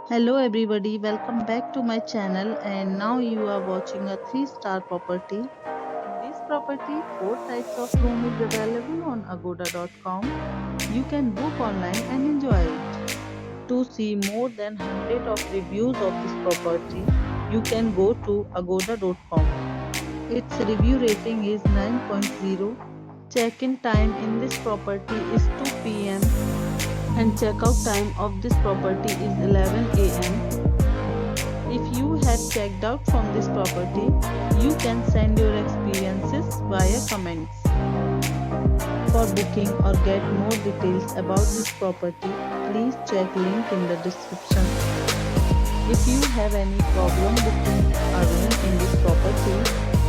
Hello everybody, welcome back to my channel and now you are watching a 3-star property. In this property, 4 types of room is available on agoda.com. You can book online and enjoy it. To see more than 100 of reviews of this property, you can go to agoda.com. Its review rating is 9.0. Check-in time in this property is 2 p.m. and check-out time of this property is 11 a.m. If you have checked out from this property, you can send your experiences via comments. For booking or get more details about this property, please check link in the description. If you have any problem booking a room in this property,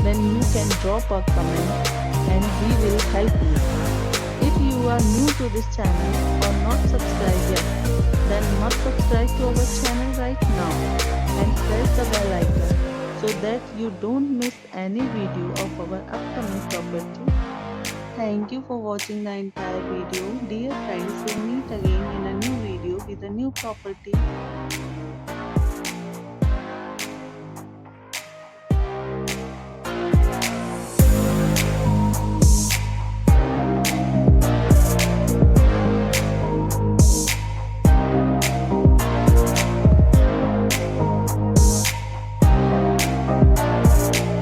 then you can drop a comment and we will help you. If you are new to this channel or not subscribed yet, then must subscribe to our channel right now and press the bell icon so that you don't miss any video of our upcoming property. Thank you for watching the entire video. Dear friends, we'll meet again in a new video with a new property.